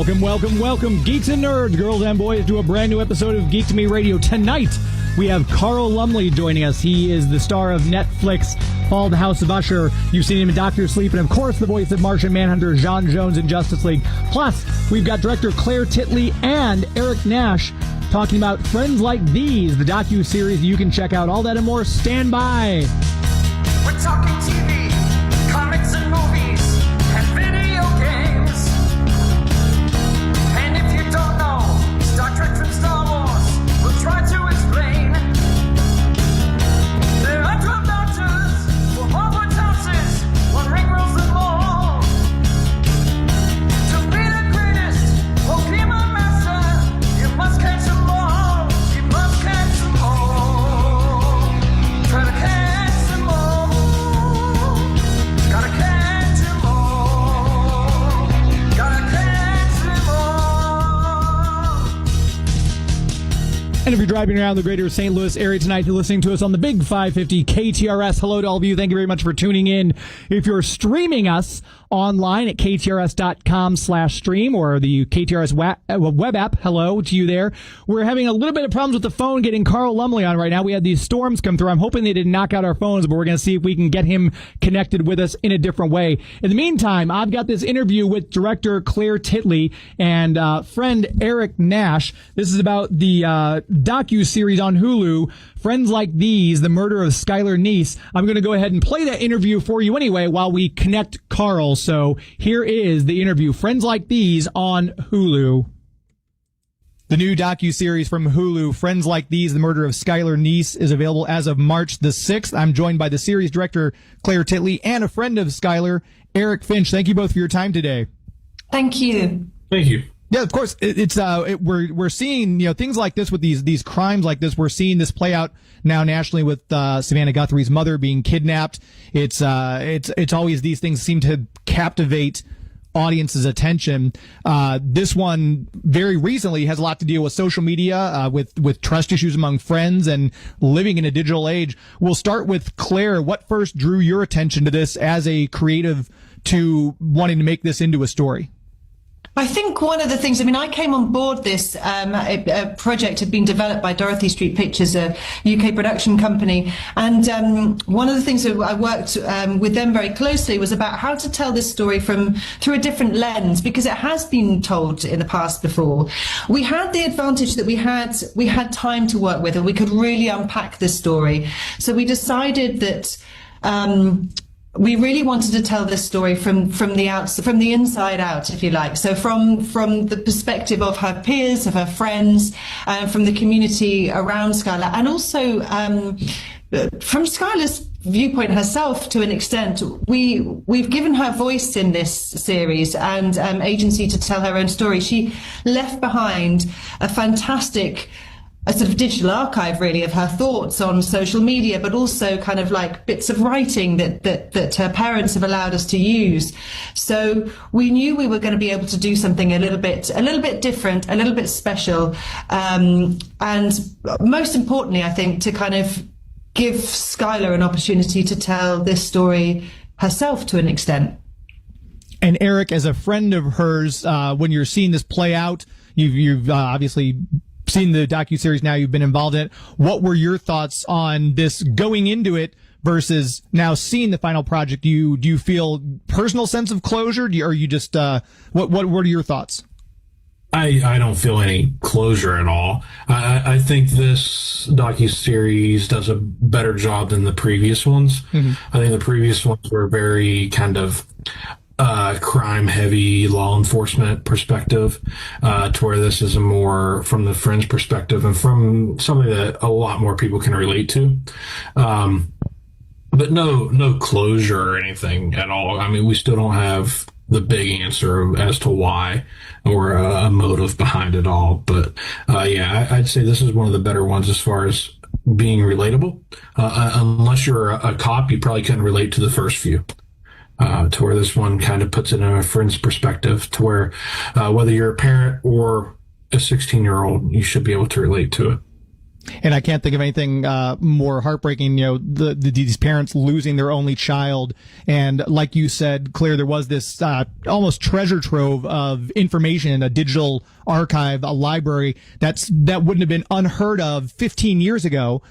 Welcome, welcome, welcome, geeks and nerds, girls and boys, to a brand new episode of Geek to Me Radio. Tonight, we have Carl Lumbly joining us. He is the star of Netflix, Fall to House of Usher. You've seen him in Doctor Sleep, and of course, the voice of Martian Manhunter, John Jones in Justice League. Plus, we've got director Claire Titley and Eric Nash talking about Friends Like These, the docuseries you can check out. All that and more. Stand by. We're talking TV, comics and movies, and video games. And if you don't know Star Trek from Star Wars, we'll try to explain. There are 12 doctors for Hogwarts houses, one ring rules them all. To be the greatest Pokemon master, you must catch them all. You must catch them all. Try to catch them all. Gotta catch them all. Gotta catch them all. And if you're driving around the greater St. Louis area tonight, you're listening to us on the Big 550 KTRS. Hello to all of you. Thank you very much for tuning in. If you're streaming us online at ktrs.com/stream or the KTRS web app, hello to you there. We're having a little bit of problems with the phone getting Carl Lumbly on right now. We had these storms come through. I'm hoping they didn't knock out our phones, but we're going to see if we can get him connected with us in a different way. In the meantime, I've got this interview with director Claire Titley and friend Eric Nash. This is about the docuseries on Hulu, Friends Like These, the murder of Skylar Neese. I'm going to go ahead and play that interview for you anyway while we connect Carl. So here is the interview, Friends Like These on Hulu. The new docuseries from Hulu, Friends Like These, the murder of Skylar Neese, is available as of March the 6th. I'm joined by the series director, Claire Titley, and a friend of Skylar, Eric Finch. Thank you both for your time today. Thank you. Thank you. Yeah, of course. We're seeing, things like this with these crimes like this. We're seeing this play out now nationally with Savannah Guthrie's mother being kidnapped. It's always these things seem to captivate audience's attention. This one very recently has a lot to deal with social media, with trust issues among friends and living in a digital age. We'll start with Claire. What first drew your attention to this as a creative to wanting to make this into a story? I think one of the things, I came on board this, a project had been developed by Dorothy Street Pictures, a UK production company. And one of the things that I worked with them very closely was about how to tell this story through a different lens, because it has been told in the past before. We had the advantage that we had time to work with, and we could really unpack this story. So we decided that we really wanted to tell this story from the inside out, if you like. So from the perspective of her peers, of her friends, from the community around Skylar, and also from Skylar's viewpoint herself to an extent. We've given her voice in this series and agency to tell her own story. She left behind a sort of digital archive, really, of her thoughts on social media, but also kind of like bits of writing that her parents have allowed us to use. So we knew we were going to be able to do something a little bit different, a little bit special, and most importantly, I think, to kind of give Skylar an opportunity to tell this story herself to an extent. And Eric, as a friend of hers, when you're seeing this play out, you've obviously seen the docuseries now, you've been involved in it. What were your thoughts on this going into it versus now seeing the final project? Do you feel personal sense of closure? Or you just, what are your thoughts? I don't feel any closure at all. I think this docuseries does a better job than the previous ones. Mm-hmm. I think the previous ones were very kind of crime heavy law enforcement perspective, to where this is a more from the friends perspective and from something that a lot more people can relate to. But no closure or anything at all. We still don't have the big answer as to why or a motive behind it all. But I'd say this is one of the better ones as far as being relatable. Unless you're a cop, you probably couldn't relate to the first few. To where this one kind of puts it in a friend's perspective, to where whether you're a parent or a 16-year-old, you should be able to relate to it. And I can't think of anything more heartbreaking, these parents losing their only child. And like you said, Claire, there was this almost treasure trove of information, a digital archive, a library that wouldn't have been unheard of 15 years ago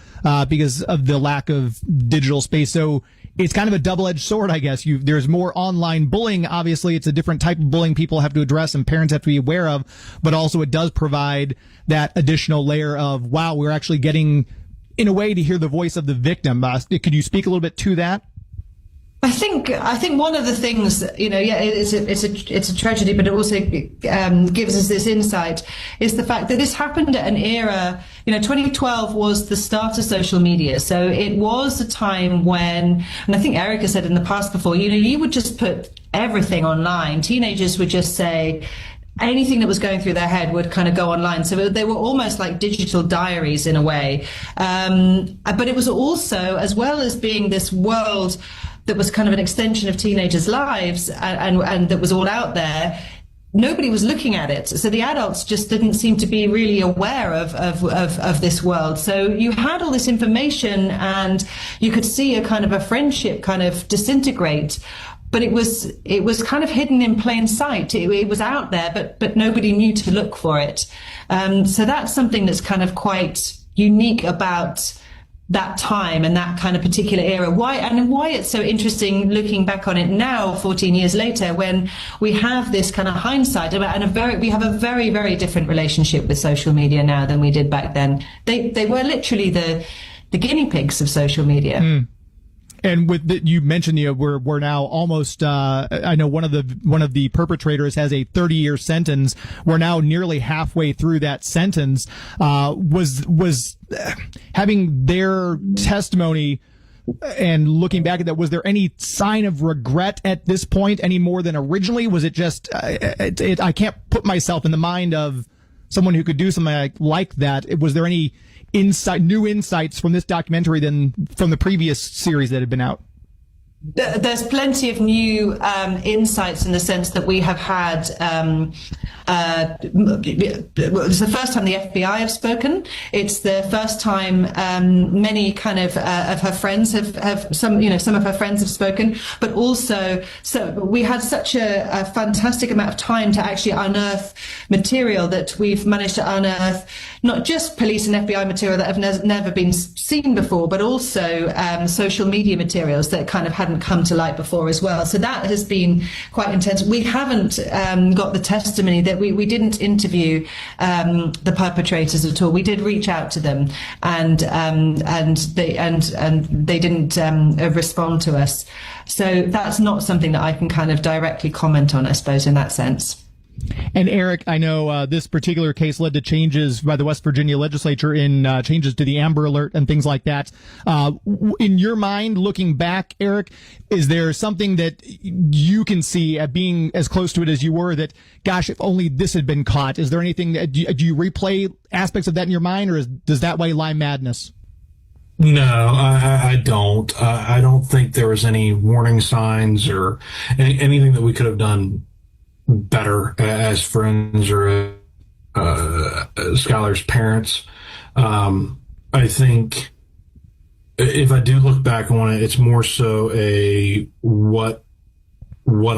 because of the lack of digital space. So it's kind of a double-edged sword, I guess. There's more online bullying. Obviously, it's a different type of bullying people have to address and parents have to be aware of, but also it does provide that additional layer of, wow, we're actually getting, in a way, to hear the voice of the victim. Could you speak a little bit to that? I think one of the things, it's a tragedy, but it also gives us this insight, is the fact that this happened at an era. 2012 was the start of social media, so it was a time when, and I think Erica said in the past before, you would just put everything online. Teenagers would just say anything that was going through their head would kind of go online. So they were almost like digital diaries in a way. But it was also, as well as being this world that was kind of an extension of teenagers' lives and that was all out there, nobody was looking at it. So the adults just didn't seem to be really aware of this world. So you had all this information and you could see a kind of a friendship kind of disintegrate. But it was kind of hidden in plain sight. It was out there, but nobody knew to look for it. So that's something that's kind of quite unique about that time and that kind of particular era. Why it's so interesting looking back on it now, 14 years later, when we have this kind of hindsight and we have a very, very different relationship with social media now than we did back then. They were literally the guinea pigs of social media. Mm. And you mentioned, we're now almost. I know one of the perpetrators has a 30-year sentence. We're now nearly halfway through that sentence. Was having their testimony and looking back at that, was there any sign of regret at this point any more than originally? Was it just I can't put myself in the mind of someone who could do something like that? Was there any new insights from this documentary than from the previous series that had been out? There's plenty of new insights in the sense that we have had. It's the first time the FBI have spoken. It's the first time many kind of her friends have some of her friends have spoken. But also, so we had such a fantastic amount of time to actually unearth material that we've managed to unearth. Not just police and FBI material that have never been seen before, but also social media materials that kind of hadn't come to light before as well. So that has been quite intense. We haven't got the testimony that we didn't interview the perpetrators at all. We did reach out to them, and they didn't respond to us. So that's not something that I can kind of directly comment on, I suppose, in that sense. And Eric, I know this particular case led to changes by the West Virginia legislature in changes to the Amber Alert and things like that. In your mind, looking back, Eric, is there something that you can see at being as close to it as you were that, gosh, if only this had been caught? Is there anything that do you replay aspects of that in your mind, or does that way lie madness? No, I don't. I don't think there was any warning signs or anything that we could have done better as friends or Skylar's parents. I think if I do look back on it, it's more so what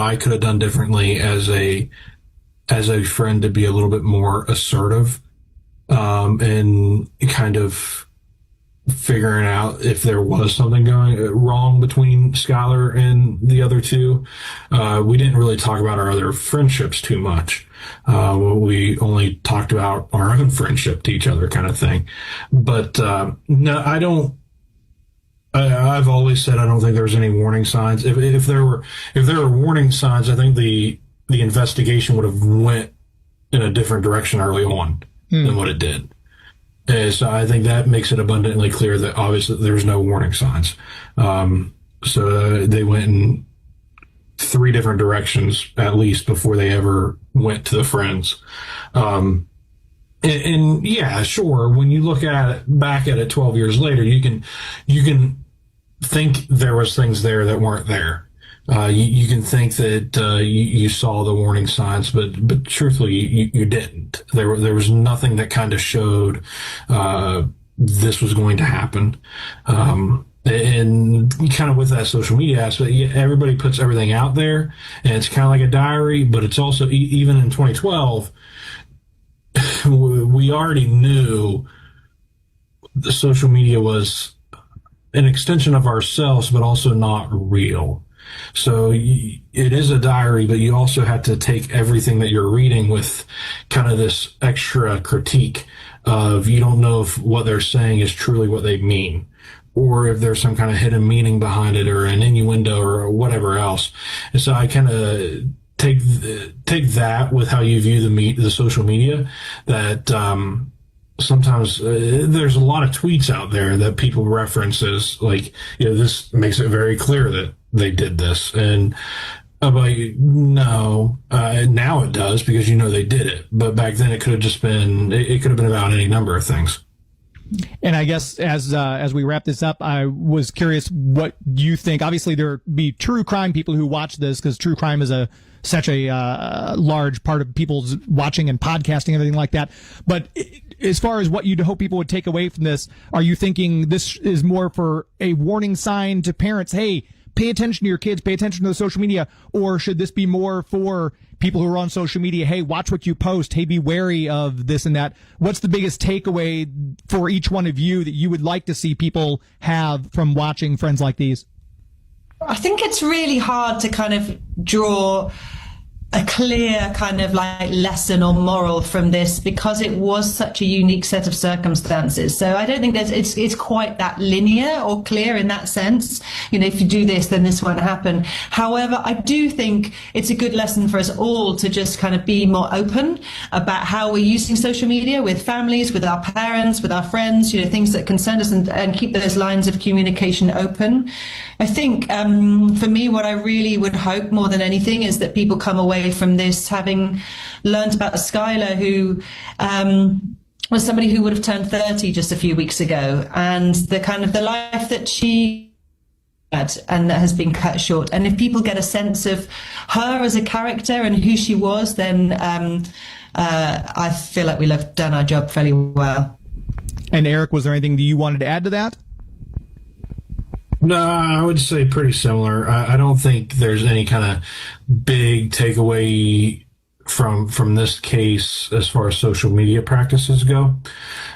I could have done differently as a friend to be a little bit more assertive and kind of figuring out if there was something going wrong between Skylar and the other two. We didn't really talk about our other friendships too much. We only talked about our own friendship to each other, kind of thing. But no, I don't. I've always said I don't think there was any warning signs. If there were warning signs, I think the investigation would have went in a different direction early on than what it did. So I think that makes it abundantly clear that obviously there's no warning signs. So they went in 3 different directions at least before they ever went to the friends. And yeah, sure. When you look back at it 12 years later, you can think there was things there that weren't there. You can think that you saw the warning signs, but truthfully, you didn't. There was nothing that kind of showed this was going to happen. And kind of with that social media aspect, everybody puts everything out there, and it's kind of like a diary, but it's also, even in 2012, we already knew the social media was an extension of ourselves, but also not real. So it is a diary, but you also have to take everything that you're reading with kind of this extra critique of, you don't know if what they're saying is truly what they mean, or if there's some kind of hidden meaning behind it, or an innuendo, or whatever else. And so I kind of take that with how you view the social media, that sometimes there's a lot of tweets out there that people reference as, like, this makes it very clear that they did this. And I'm like, no, now it does, because they did it. But back then it could have just been, it could have been about any number of things. And I guess as we wrap this up, I was curious what you think. Obviously, there be true crime people who watch this, because true crime is such a large part of people's watching and podcasting and everything like that. But as far as what you'd hope people would take away from this, are you thinking this is more for a warning sign to parents? Hey, pay attention to your kids, pay attention to the social media, or should this be more for people who are on social media? Hey, watch what you post. Hey, be wary of this and that. What's the biggest takeaway for each one of you that you would like to see people have from watching Friends Like These? I think it's really hard to kind of draw a clear kind of like lesson or moral from this, because it was such a unique set of circumstances. So I don't think it's quite that linear or clear in that sense. If you do this, then this won't happen. However, I do think it's a good lesson for us all to just kind of be more open about how we're using social media with families, with our parents, with our friends, things that concern us, and keep those lines of communication open. I think for me, what I really would hope more than anything is that people come away from this having learned about Skylar, who was somebody who would have turned 30 just a few weeks ago, and the kind of the life that she had and that has been cut short. And if people get a sense of her as a character and who she was, then I feel like we'll have done our job fairly well. And Eric, was there anything that you wanted to add to that? No, I would say pretty similar. I don't think there's any kind of big takeaway from this case as far as social media practices go.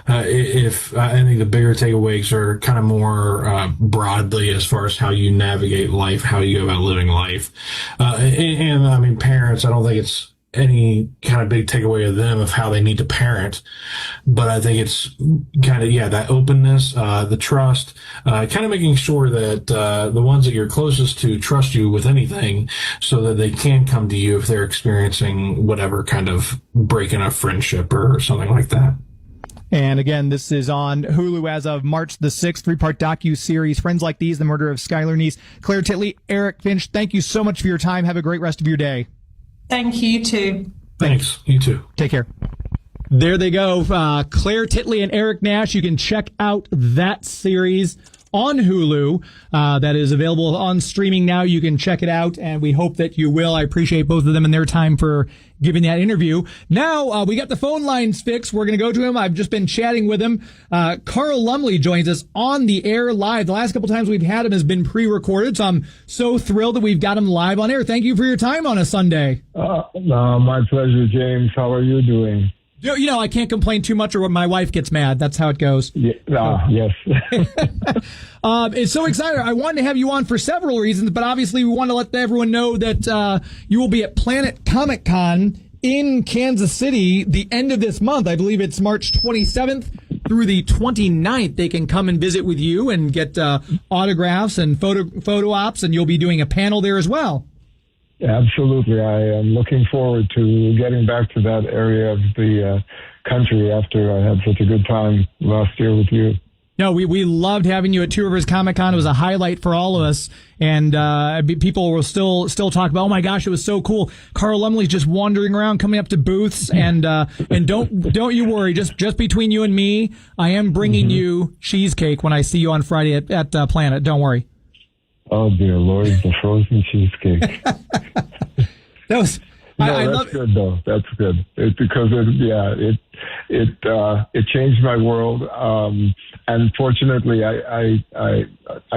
If I think the bigger takeaways are kind of more broadly as far as how you navigate life, how you go about living life. And I mean, parents, I don't think it's any kind of big takeaway of them of how they need to parent, but I think it's kind of, that openness, the trust, kind of making sure that the ones that you're closest to trust you with anything, so that they can come to you if they're experiencing whatever kind of break in a friendship or something like that. And again, this is on Hulu as of March the 6th, 3-part docuseries, Friends Like These, The Murder of Skylar Neese. Claire Titley, Eric Finch, thank you so much for your time. Have a great rest of your day. Thank you, too. Thanks. You too. Take care. There they go. Claire Titley and Eric Nash. You can check out that series on Hulu. That is available on streaming now. You can check it out, and we hope that you will. I appreciate both of them and their time for giving that interview. Now, we got the phone lines fixed. We're going to go to him. I've just been chatting with him. Carl Lumbly joins us on the air live. The last couple times we've had him has been pre-recorded, so I'm so thrilled that we've got him live on air. Thank you for your time on a Sunday. My pleasure, James. How are you doing? I can't complain too much, or my wife gets mad. That's how it goes. Yes. It's so exciting. I wanted to have you on for several reasons, but obviously we want to let everyone know that you will be at Planet Comicon in Kansas City the end of this month. I believe it's March 27th through the 29th. They can come and visit with you and get autographs and photo ops, and you'll be doing a panel there as well. Absolutely. I am looking forward to getting back to that area of the country after I had such a good time last year with you. No, we loved having you at Two Rivers Comic Con. It was a highlight for all of us, and people will still talk about, oh my gosh, it was so cool. Carl Lumbly's just wandering around, coming up to booths, and don't you worry, just between you and me, I am bringing you cheesecake when I see you on Friday at Planet. Don't worry. Oh dear Lord, the frozen cheesecake. That No, I that's love good though. That's good. Because it changed my world. And fortunately, I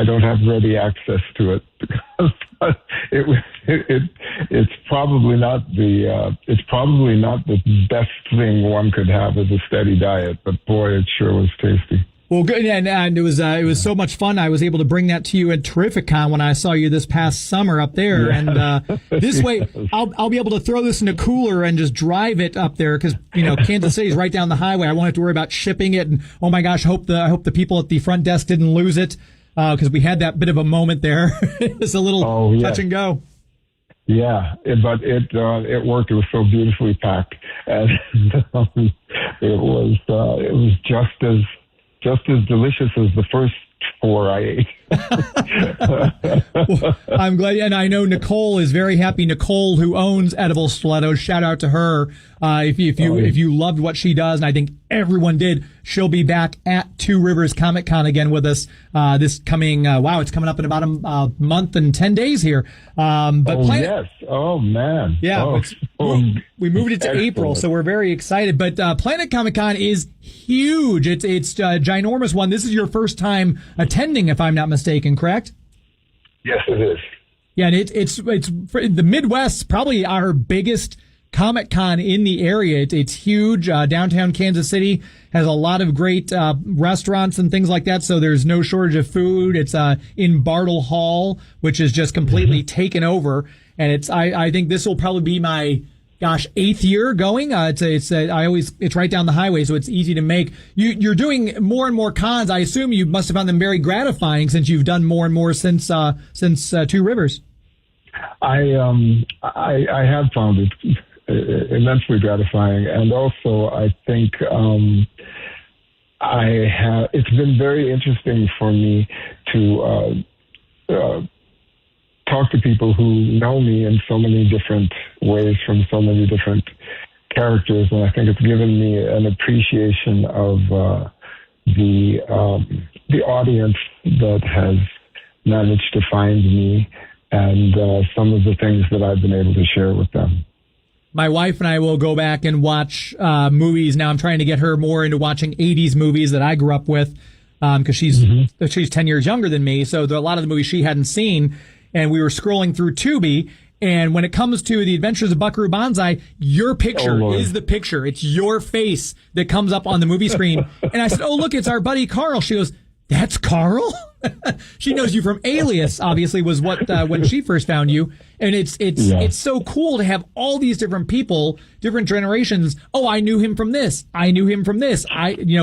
don't have ready access to it because it's probably not the best thing one could have as a steady diet. But boy, it sure was tasty. Well, good, and it was so much fun. I was able to bring that to you at Terrificon when I saw you this past summer up there, and this way I'll be able to throw this in a cooler and just drive it up there because Kansas City is right down the highway. I won't have to worry about shipping it, and oh my gosh, I hope the people at the front desk didn't lose it because we had that bit of a moment there. It's a little touch and go. Yeah, but it worked. It was so beautifully packed, and it was just as delicious as the first 4 I ate. Well, I'm glad, and I know Nicole is very happy. Nicole, who owns Edible Stilettos, shout out to her. If you loved what she does, and I think everyone did, she'll be back at Two Rivers Comic Con again with us this coming. It's coming up in about a month and 10 days here. Yes. Oh man. Yeah. We moved it to April, so we're very excited. But Planet Comicon is huge. It's a ginormous one. This is your first time attending, if I'm not mistaken, correct? Yes, it is. Yeah, and it's the Midwest, probably our biggest Comic Con in the area. It's huge. Downtown Kansas City has a lot of great restaurants and things like that, so there's no shortage of food. It's in Bartle Hall, which is just completely taken over, and I think this will probably be my 8th year going. It's right down the highway, so it's easy to make. You're doing more and more cons. I assume you must have found them very gratifying since you've done more and more since Two Rivers. I have found it immensely gratifying, and also I think it's been very interesting for me to talk to people who know me in so many different ways from so many different characters, and I think it's given me an appreciation of the audience that has managed to find me and some of the things that I've been able to share with them. My wife and I will go back and watch movies. Now I'm trying to get her more into watching 80s movies that I grew up with because she's 10 years younger than me. So there are a lot of the movies she hadn't seen. And we were scrolling through Tubi. And when it comes to The Adventures of Buckaroo Banzai, your picture is the picture. It's your face that comes up on the movie screen. And I said, oh, look, it's our buddy Carl. She goes, that's Carl? She knows you from Alias, obviously, was what when she first found you. And it's so cool to have all these different people, different generations. Oh, I knew him from this. I knew him from this.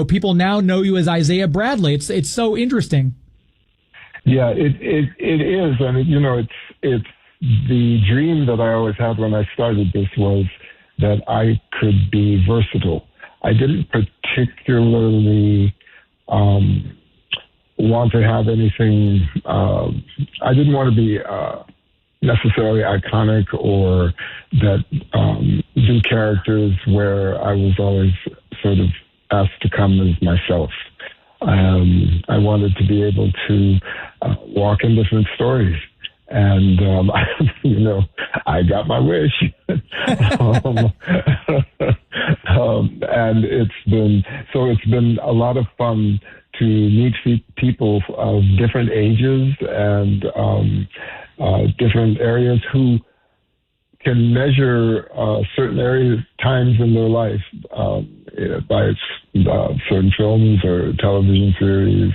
People now know you as Isaiah Bradley. It's so interesting. Yeah, it is, and it's the dream that I always had when I started this was that I could be versatile. I didn't particularly want to have anything. I didn't want to be necessarily iconic or that do characters where I was always sort of asked to come as myself. I wanted to be able to walk in different stories, and I got my wish. And it's been a lot of fun to meet people of different ages and different areas who can measure certain times in their life by certain films or television series,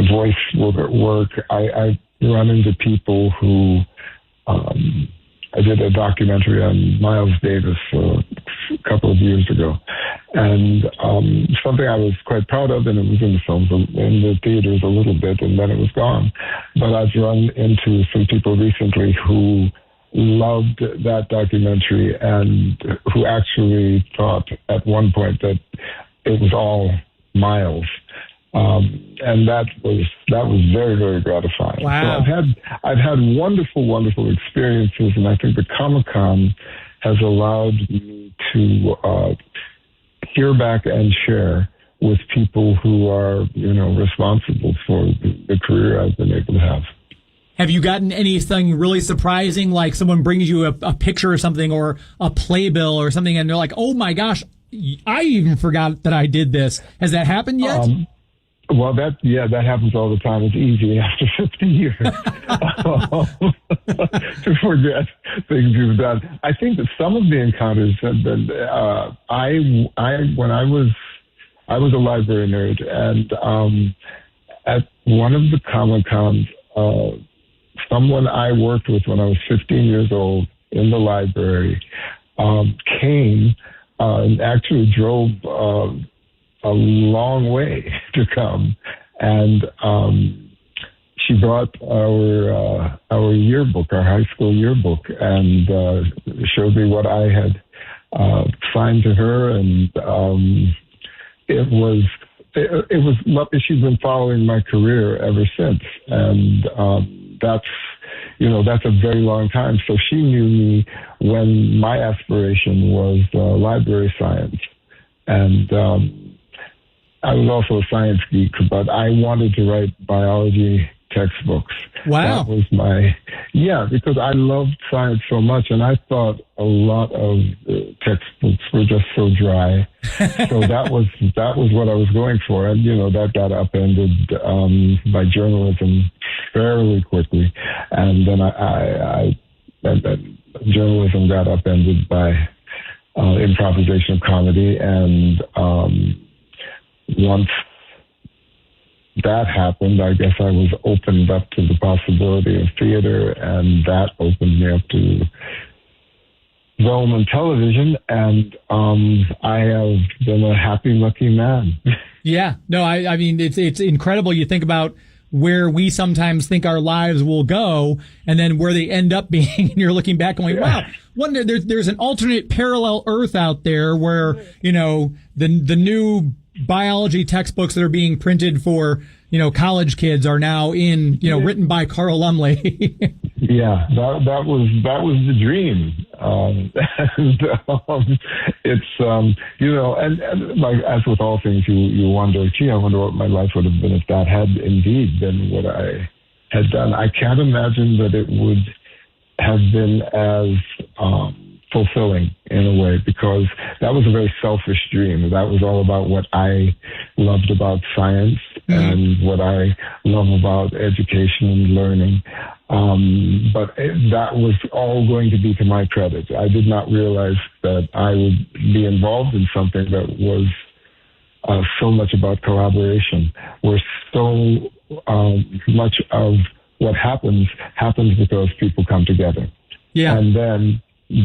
voice work. I run into people who I did a documentary on Miles Davis a couple of years ago, and something I was quite proud of, and it was in the theaters a little bit, and then it was gone. But I've run into some people recently who loved that documentary and who actually thought at one point that it was all Miles. And that was very, very gratifying. Wow. So I've had wonderful experiences, and I think the Comic-Con has allowed me to hear back and share with people who are, responsible for the career I've been able to have. Have you gotten anything really surprising, like someone brings you a picture or something, or a playbill or something, and they're like, "Oh my gosh, I even forgot that I did this." Has that happened yet? Well, that happens all the time. It's easy after 50 years to forget things you've done. I think that some of the encounters have been. When I was a library nerd, and at one of the Comic-Cons, someone I worked with when I was 15 years old in the library came and actually drove a long way to come, and she brought our yearbook, our high school yearbook, and showed me what I had signed to her, and it was lovely. She's been following my career ever since, and that's a very long time. So she knew me when my aspiration was library science, and I was also a science geek, but I wanted to write biology textbooks. Wow. That was because I loved science so much, and I thought a lot of textbooks were just so dry. So that was what I was going for, and that got upended by journalism fairly quickly, and then then journalism got upended by improvisational comedy, and once that happened, I guess I was opened up to the possibility of theater, and that opened me up to film and television, and I have been a happy, lucky man. Yeah. No, I mean, it's incredible. You think about where we sometimes think our lives will go, and then where they end up being, and you're looking back going, wow, there's an alternate parallel Earth out there where, the new biology textbooks that are being printed for, college kids are now written by Carl Lumbly. Yeah, that was the dream. It's and like, as with all things, you wonder, I wonder what my life would have been if that had indeed been what I had done. I can't imagine that it would have been as fulfilling in a way, because that was a very selfish dream. That was all about what I loved about science and what I love about education and learning. But that was all going to be to my credit. I did not realize that I would be involved in something that was so much about collaboration, where so much of what happens because people come together. Yeah. And then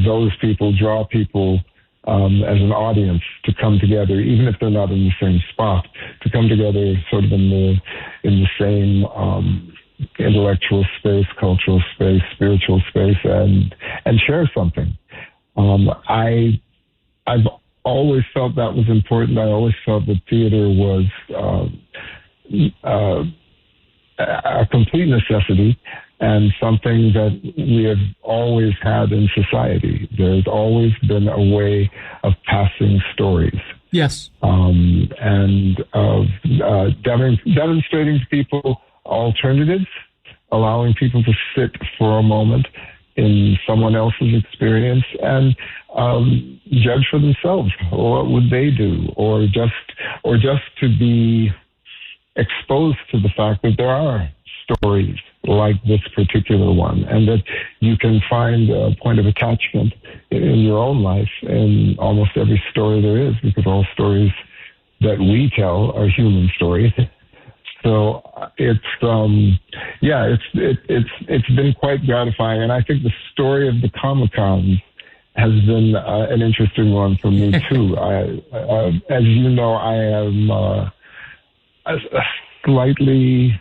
those people draw people as an audience to come together, even if they're not in the same spot, to come together sort of in the same intellectual space, cultural space, spiritual space, and share something. I've always felt that was important. I always felt that theater was a complete necessity, and something that we have always had in society. There's always been a way of passing stories. Yes. And of demonstrating to people alternatives, allowing people to sit for a moment in someone else's experience and judge for themselves. What would they do? Or just to be exposed to the fact that there are stories like this particular one, and that you can find a point of attachment in your own life in almost every story there is, because all stories that we tell are human stories. So it's been quite gratifying, and I think the story of the Comic-Con has been an interesting one for me too. As you know, I am slightly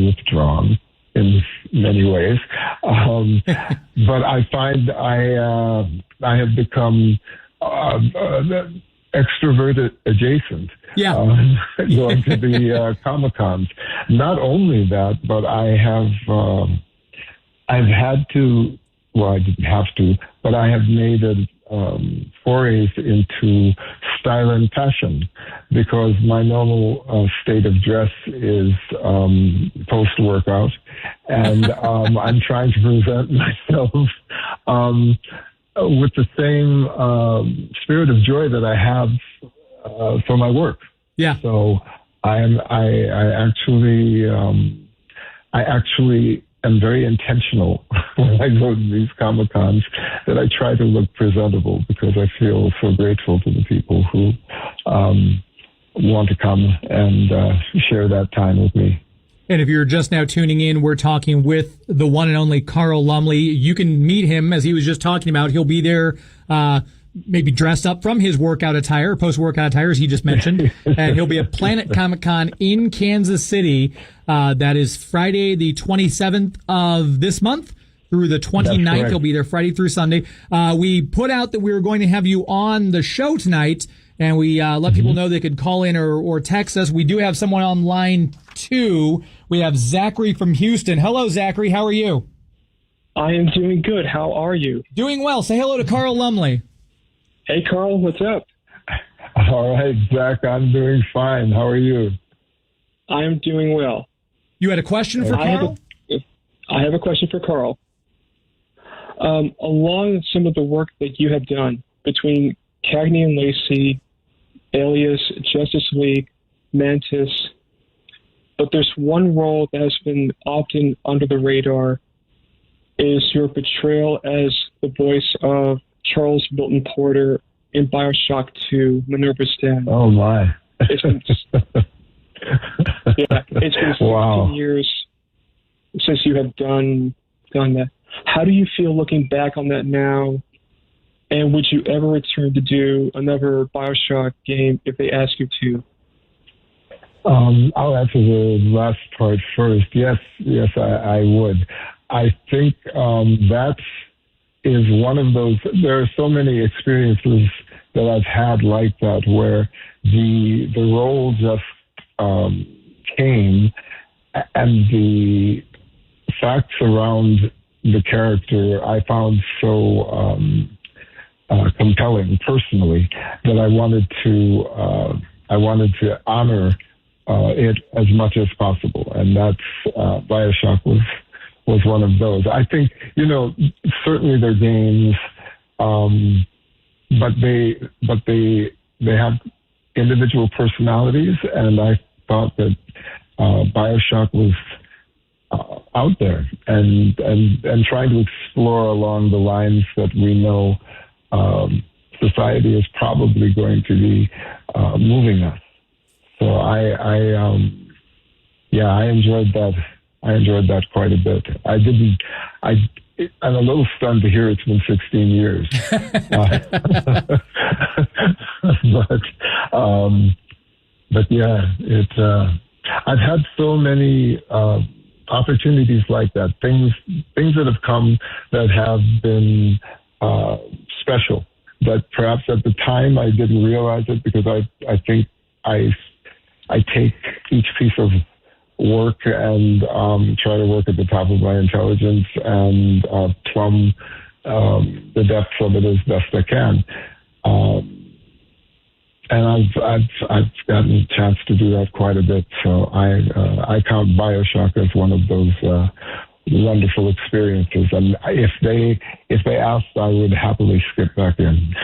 withdrawn in many ways, but I find I have become extroverted adjacent. Yeah. Going to the Comic-Cons. Not only that, but I've had to. Well, I didn't have to, but I have made forays into style and fashion, because my normal state of dress is post-workout, and I'm trying to present myself with the same spirit of joy that I have for my work. Yeah. So I actually am very intentional when I go to these Comic-Cons that I try to look presentable, because I feel so grateful to the people who want to come and share that time with me. And if you're just now tuning in, we're talking with the one and only Carl Lumbly. You can meet him, as he was just talking about. He'll be there maybe dressed up from his workout attire, post-workout attire, as he just mentioned. And he'll be at Planet Comicon in Kansas City. That is Friday, the 27th of this month through the 29th. He'll be there Friday through Sunday. We put out that we were going to have you on the show tonight, and we let people know they could call in or text us. We do have someone on line 2. We have Zachary from Houston. Hello, Zachary. How are you? I am doing good. How are you? Doing well. Say hello to Carl Lumbly. Hey, Carl. What's up? All right, Zach, I'm doing fine. How are you? I am doing well. You had a question for Carl? I have a question for Carl. Along some of the work that you have done between Cagney and Lacey, Alias, Justice League, Mantis, but there's one role that has been often under the radar, is your portrayal as the voice of Charles Milton Porter in BioShock 2, Minerva's Den. Oh, my. It's been 16 years since you have done that. How do you feel looking back on that now? And would you ever return to do another BioShock game if they ask you to? I'll answer the last part first. Yes, I would. I think that is one of those. There are so many experiences that I've had like that, where the role just came, and the facts around the character I found so compelling personally that I wanted to honor it as much as possible, and that's BioShock was one of those. I think, certainly they're games, but they have individual personalities, and I thought that BioShock was out there and trying to explore along the lines that we know society is probably going to be moving us. So I enjoyed that. I enjoyed that quite a bit. I'm a little stunned to hear it's been 16 years. But yeah, I've had so many opportunities like that. Things that have come that have been special. That perhaps at the time I didn't realize it, because I think I take each piece of work and try to work at the top of my intelligence and plumb the depths of it as best I can. And I've gotten a chance to do that quite a bit. So I count BioShock as one of those wonderful experiences. And if they asked, I would happily skip back in.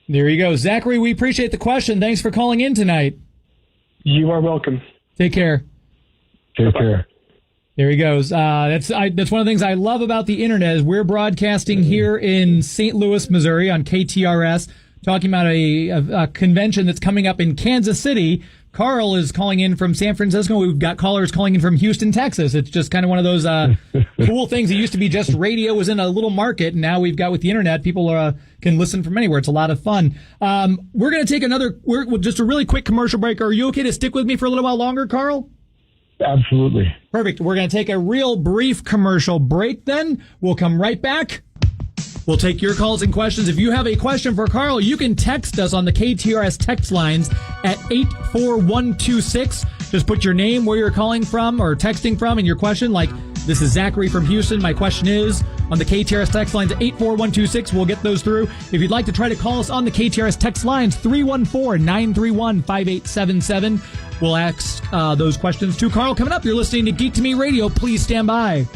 There you go. Zachary, we appreciate the question. Thanks for calling in tonight. You are welcome. Take care. Take care. There he goes. That's one of the things I love about the internet is we're broadcasting here in St. Louis, Missouri on KTRS, talking about a convention that's coming up in Kansas City. Carl is calling in from San Francisco. We've got callers calling in from Houston, Texas. It's just kind of one of those cool things. It used to be just radio was in a little market, and now we've got with the internet, people can listen from anywhere. It's a lot of fun. We're going to take just a really quick commercial break. Are you okay to stick with me for a little while longer, Carl? Absolutely. Perfect. We're going to take a real brief commercial break then. We'll come right back. We'll take your calls and questions. If you have a question for Carl, you can text us on the KTRS text lines at 84126. Just put your name, where you're calling from or texting from, and your question, like This is Zachary from Houston. My question is on the KTRS text lines 84126. We'll get those through. If you'd like to try to call us on the KTRS text lines 314-931-5877. We'll ask those questions to Carl. Coming up, you're listening to Geek to Me Radio. Please stand by.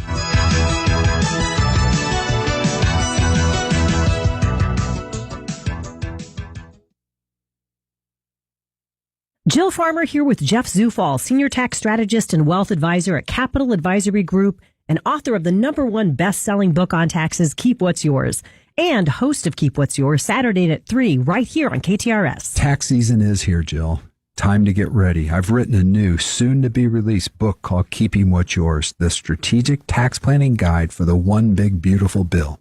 Jill Farmer here with Jeff Zufall, Senior Tax Strategist and Wealth Advisor at Capital Advisory Group and author of the #1 best-selling book on taxes, Keep What's Yours, and host of Keep What's Yours Saturday at 3 right here on KTRS. Tax season is here, Jill. Time to get ready. I've written a new, soon-to-be-released book called Keeping What's Yours, the strategic tax planning guide for the one big, beautiful bill.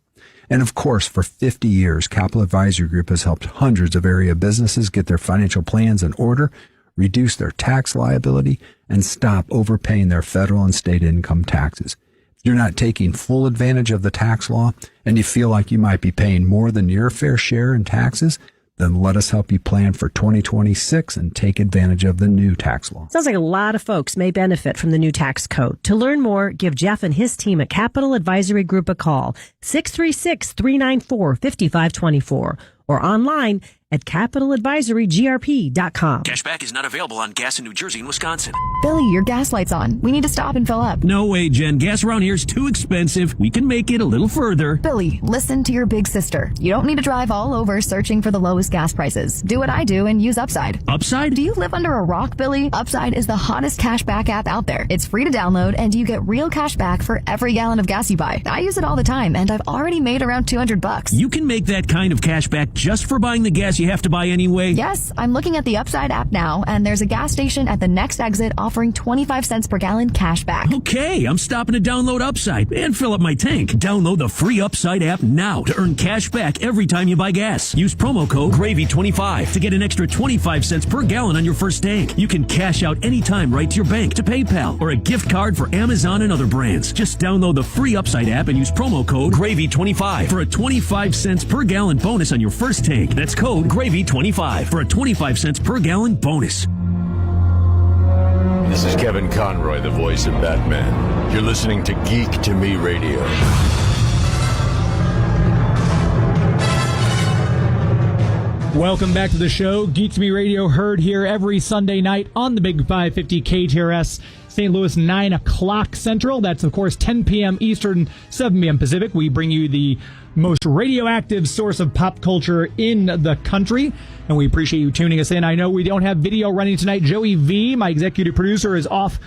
And of course, for 50 years, Capital Advisory Group has helped hundreds of area businesses get their financial plans in order, reduce their tax liability, and stop overpaying their federal and state income taxes. If you're not taking full advantage of the tax law and you feel like you might be paying more than your fair share in taxes, then let us help you plan for 2026 and take advantage of the new tax law. Sounds like a lot of folks may benefit from the new tax code. To learn more, give Jeff and his team at Capital Advisory Group a call, 636-394-5524, or online at capitaladvisorygrp.com. Cashback is not available on gas in New Jersey and Wisconsin. Billy, your gas light's on. We need to stop and fill up. No way, Jen. Gas around here is too expensive. We can make it a little further. Billy, listen to your big sister. You don't need to drive all over searching for the lowest gas prices. Do what I do and use Upside. Upside? Do you live under a rock, Billy? Upside is the hottest cashback app out there. It's free to download and you get real cash back for every gallon of gas you buy. I use it all the time and I've already made around $200. You can make that kind of cash back just for buying the gas you have to buy anyway. Yes, I'm looking at the Upside app now, and there's a gas station at the next exit offering 25 cents per gallon cash back. Okay, I'm stopping to download Upside and fill up my tank. Download the free Upside app now to earn cash back every time you buy gas. Use promo code GRAVY25 to get an extra 25 cents per gallon on your first tank. You can cash out anytime right to your bank, to PayPal, or a gift card for Amazon and other brands. Just download the free Upside app and use promo code GRAVY25 for a 25 cents per gallon bonus on your first tank. That's code GRAVY25 for a 25 cents per gallon bonus. This is Kevin Conroy, the voice of Batman. You're listening to Geek to Me Radio. Welcome back to the show. Geek to Me Radio, heard here every Sunday night on the Big 550 KTRS St. Louis, 9 o'clock Central. That's, of course, 10 p.m. Eastern, 7 p.m. Pacific. We bring you the most radioactive source of pop culture in the country, and we appreciate you tuning us in. I know we don't have video running tonight. Joey V, my executive producer, is off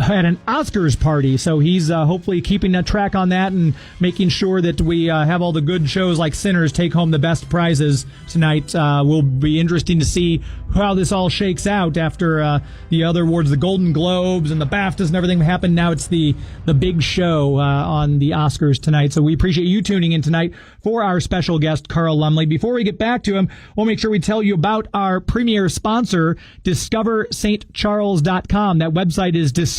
at an Oscars party, so he's hopefully keeping a track on that and making sure that we have all the good shows like Sinners take home the best prizes tonight. Will be interesting to see how this all shakes out after the other awards, the Golden Globes and the BAFTAs and everything happened. Now it's the big show on the Oscars tonight, so we appreciate you tuning in tonight for our special guest, Carl Lumbly. Before we get back to him, we'll make sure we tell you about our premier sponsor, DiscoverStCharles.com. That website is DiscoverStCharles.com.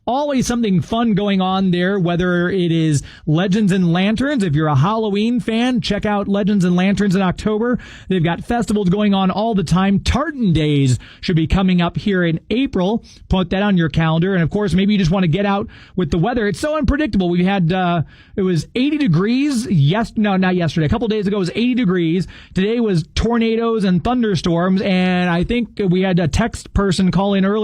Always something fun going on there, whether it is Legends and Lanterns. If you're a Halloween fan, check out Legends and Lanterns in October. They've got festivals going on all the time. Tartan Days should be coming up here in April. Put that on your calendar. And of course, maybe you just want to get out with the weather. It's so unpredictable. We had, it was 80 degrees. Not yesterday. A couple days ago it was 80 degrees. Today was tornadoes and thunderstorms. And I think we had a text person call in earlier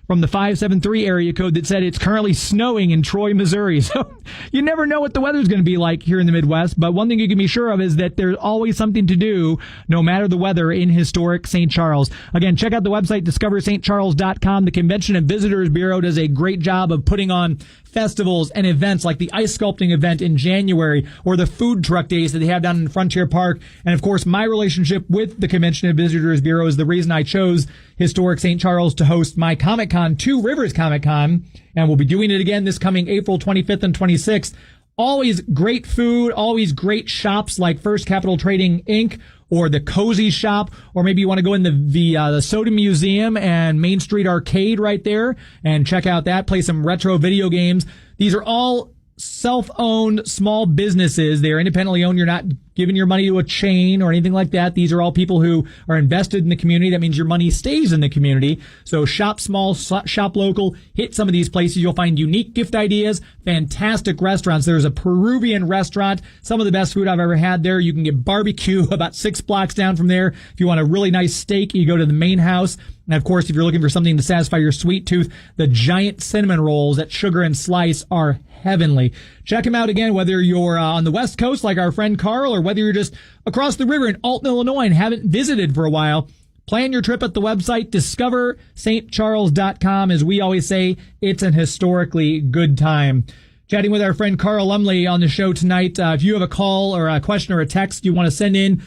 from the 573 area code that said it's currently snowing in Troy, Missouri. So you never know what the weather's going to be like here in the Midwest. But one thing you can be sure of is that there's always something to do, no matter the weather, in historic St. Charles. Again, check out the website, DiscoverStCharles.com. The Convention and Visitors Bureau does a great job of putting on festivals and events like the ice sculpting event in January or the food truck days that they have down in Frontier Park. And of course, my relationship with the Convention and Visitors Bureau is the reason I chose historic St. Charles to host my Comic-Con, Two Rivers Comic-Con. And we'll be doing it again this coming April 25th and 26th. Always great food, always great shops like First Capital Trading Inc., or the Cozy Shop, or maybe you want to go in the Soda Museum and Main Street Arcade right there and check out that, play some retro video games. These are all self-owned small businesses. They're independently owned. You're not giving your money to a chain or anything like that. These are all people who are invested in the community. That means your money stays in the community. So shop small, shop local, hit some of these places. You'll find unique gift ideas, fantastic restaurants. There's a Peruvian restaurant, some of the best food I've ever had there. You can get barbecue about 6 blocks down from there. If you want a really nice steak, you go to the main house. And of course, if you're looking for something to satisfy your sweet tooth, the giant cinnamon rolls at Sugar and Slice are heavenly. Check them out again, whether you're on the West Coast like our friend Carl, or whether you're just across the river in Alton, Illinois and haven't visited for a while. Plan your trip at the website, discoverstcharles.com. As we always say, it's an historically good time. Chatting with our friend Carl Lumbly on the show tonight. If you have a call or a question or a text you want to send in,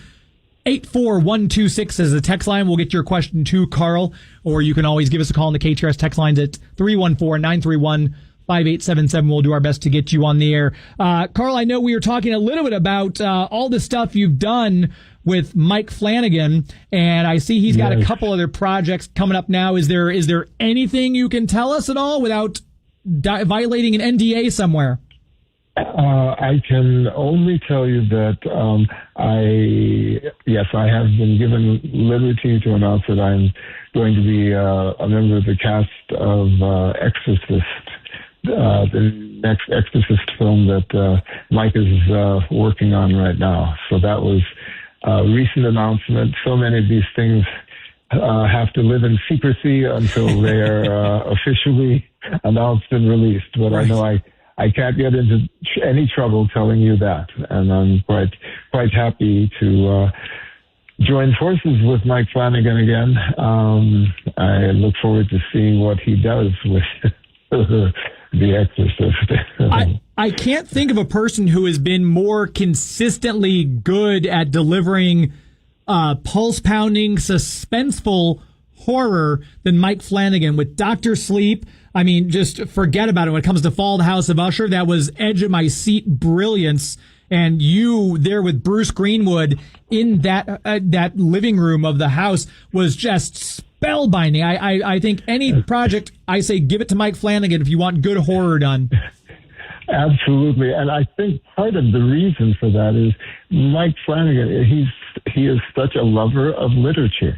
84126 is the text line. We'll get your question to Carl, or you can always give us a call on the KTRS text lines at 314-931-5877. We'll do our best to get you on the air. Carl, I know we were talking a little bit about all the stuff you've done with Mike Flanagan, and I see he's got a couple other projects coming up now. Is there anything you can tell us at all without violating an NDA somewhere? I can only tell you that I have been given liberty to announce that I'm going to be a member of the cast of Exorcist, the next Exorcist film that Mike is working on right now. So that was a recent announcement. So many of these things have to live in secrecy until they are officially announced and released. But right. I know I can't get into any trouble telling you that, and I'm quite happy to join forces with Mike Flanagan again. I look forward to seeing what he does with The Exorcist. I can't think of a person who has been more consistently good at delivering pulse-pounding, suspenseful horror than Mike Flanagan with Dr. Sleep. I mean, just forget about it. When it comes to Fall, the House of Usher, that was edge of my seat brilliance. And you there with Bruce Greenwood in that living room of the house was just spellbinding. I think any project, I say give it to Mike Flanagan if you want good horror done. Absolutely. And I think part of the reason for that is Mike Flanagan, he is such a lover of literature.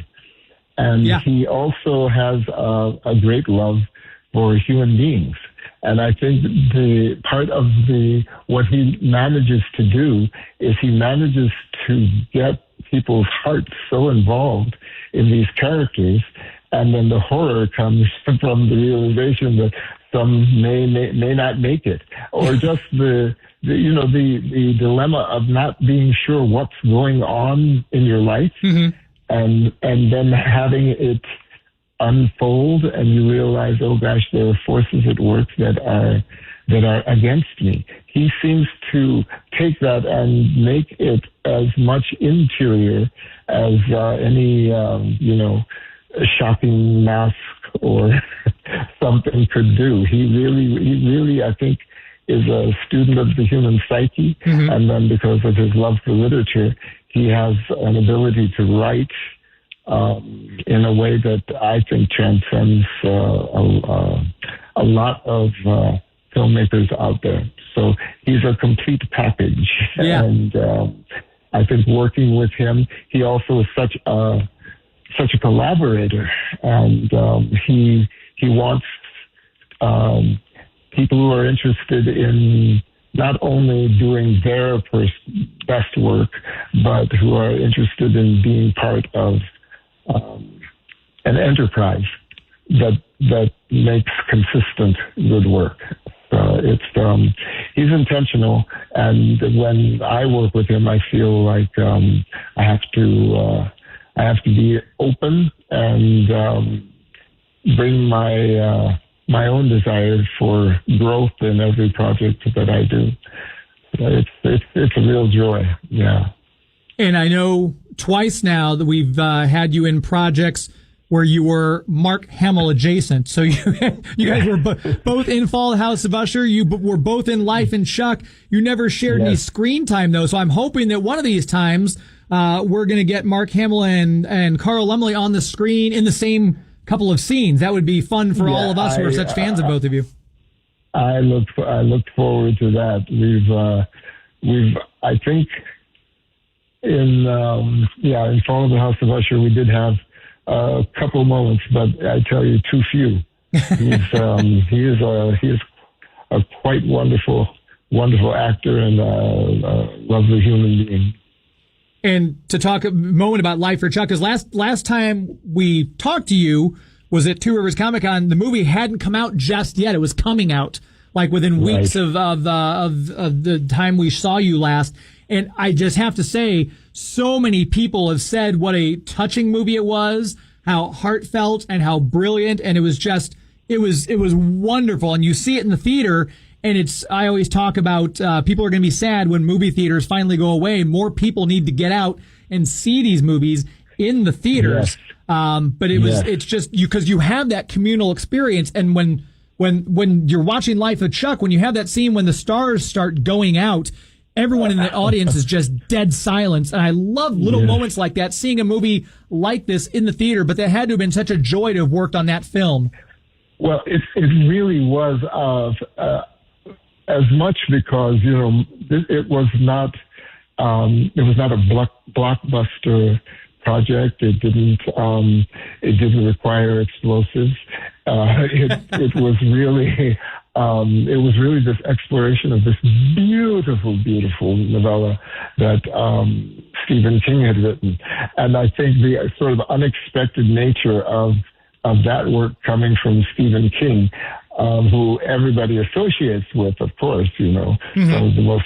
And he also has a great love for human beings. And I think the part of what he manages to do is he manages to get people's hearts so involved in these characters, and then the horror comes from the realization that some may not make it, or just the dilemma of not being sure what's going on in your life, and then having it unfold, and you realize, oh gosh, there are forces at work that are against me. He seems to take that and make it as much interior as any shocking mask or something could do. He really, I think, is a student of the human psyche, and then because of his love for literature, he has an ability to write in a way that I think transcends a lot of filmmakers out there. So he's a complete package. Yeah. And I think working with him, he also is such a collaborator, and he wants people who are interested in not only doing their best work, but who are interested in being part of an enterprise that makes consistent good work. He's intentional, and when I work with him, I feel like I have to be open and bring my own desires for growth in every project that I do. It's a real joy. Yeah. And I know twice now that we've had you in projects where you were Mark Hamill adjacent. So you guys were both in Fall, the House of Usher. You were both in Life and Chuck. You never shared any screen time, though. So I'm hoping that one of these times we're going to get Mark Hamill and Carl Lumbly on the screen in the same couple of scenes. That would be fun for all of us who are such fans of both of you. I look forward to that. I think in Fall of the House of Usher, we did have a couple moments, but I tell you, too few. He is a quite wonderful actor and a lovely human being. And to talk a moment about Life for Chuck, because last time we talked to you was at Two Rivers Comicon. The movie hadn't come out just yet; it was coming out like within weeks of the time we saw you last. And I just have to say, so many people have said what a touching movie it was, how heartfelt and how brilliant, and it was wonderful. And you see it in the theater. And I always talk about people are going to be sad when movie theaters finally go away. More people need to get out and see these movies in the theaters. Yes. But it's just because you have that communal experience. And when you're watching Life of Chuck, when you have that scene when the stars start going out, everyone in the audience is just dead silence. And I love little moments like that, seeing a movie like this in the theater. But that had to have been such a joy to have worked on that film. Well, it really was as much because, it was not a blockbuster project. It didn't require explosives. It was really this exploration of this beautiful, beautiful novella that Stephen King had written. And I think the sort of unexpected nature of that work coming from Stephen King, who everybody associates with, of course, some of the most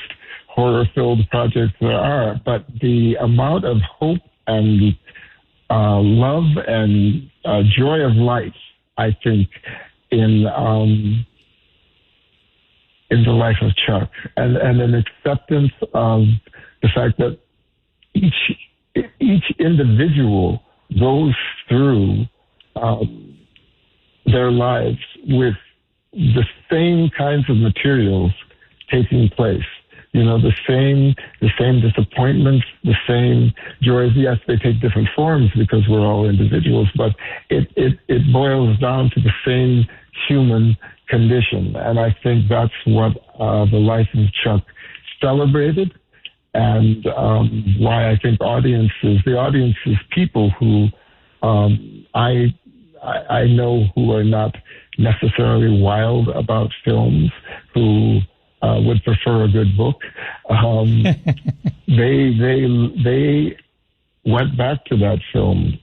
horror-filled projects there are. But the amount of hope and love and joy of life, I think, in the life of Chuck, and an acceptance of the fact that each individual goes through their lives with the same kinds of materials taking place. The same disappointments, the same joys. Yes, they take different forms because we're all individuals, but it boils down to the same human condition. And I think that's what the Life of Chuck celebrated, and why I think the audience is people who I know who are not necessarily wild about films, who would prefer a good book. They went back to that film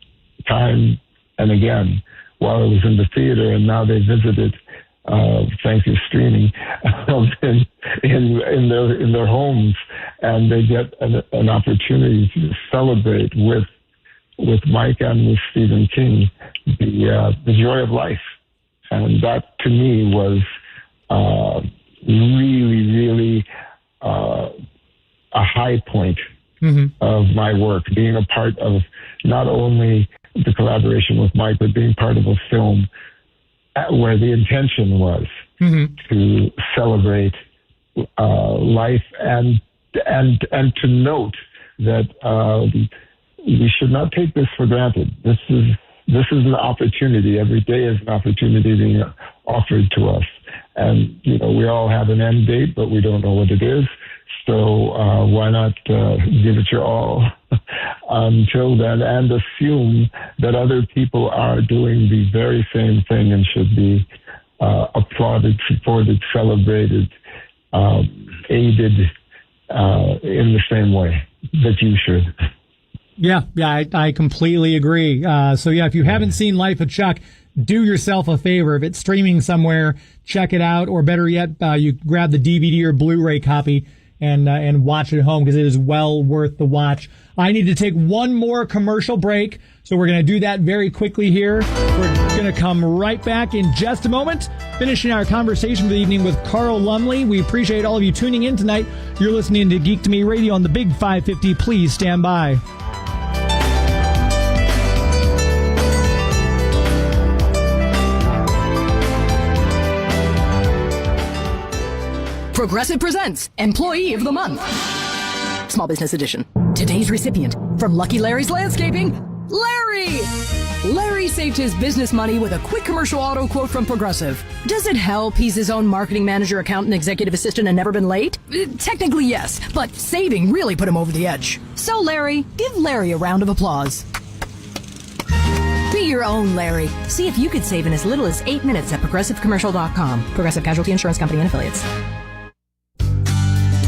time and again while it was in the theater, and now they visit it, thanks to streaming, in their homes, and they get an opportunity to celebrate with Mike and with Stephen King the joy of life. And that, to me, was really, really a high point of my work, being a part of not only the collaboration with Mike, but being part of a film where the intention was to celebrate life and to note that we should not take this for granted. This is an opportunity. Every day is an opportunity being offered to us. And, we all have an end date, but we don't know what it is. So why not give it your all until then, and assume that other people are doing the very same thing and should be applauded, supported, celebrated, aided in the same way that you should. Yeah, I completely agree. So if you haven't seen Life of Chuck, do yourself a favor. If it's streaming somewhere, check it out, or better yet, you grab the DVD or Blu-ray copy and watch it at home, because it is well worth the watch. I need to take one more commercial break, so we're going to do that very quickly here. We're going to come right back in just a moment, finishing our conversation for the evening with Carl Lumbly. We appreciate all of you tuning in tonight. You're listening to Geek to Me Radio on the Big 550. Please stand by. Progressive presents Employee of the Month. Small Business Edition. Today's recipient from Lucky Larry's Landscaping, Larry! Larry saved his business money with a quick commercial auto quote from Progressive. Does it help he's his own marketing manager, accountant, executive assistant, and never been late? Technically, yes, but saving really put him over the edge. So, Larry, give Larry a round of applause. Be your own Larry. See if you could save in as little as 8 minutes at ProgressiveCommercial.com. Progressive Casualty Insurance Company and Affiliates.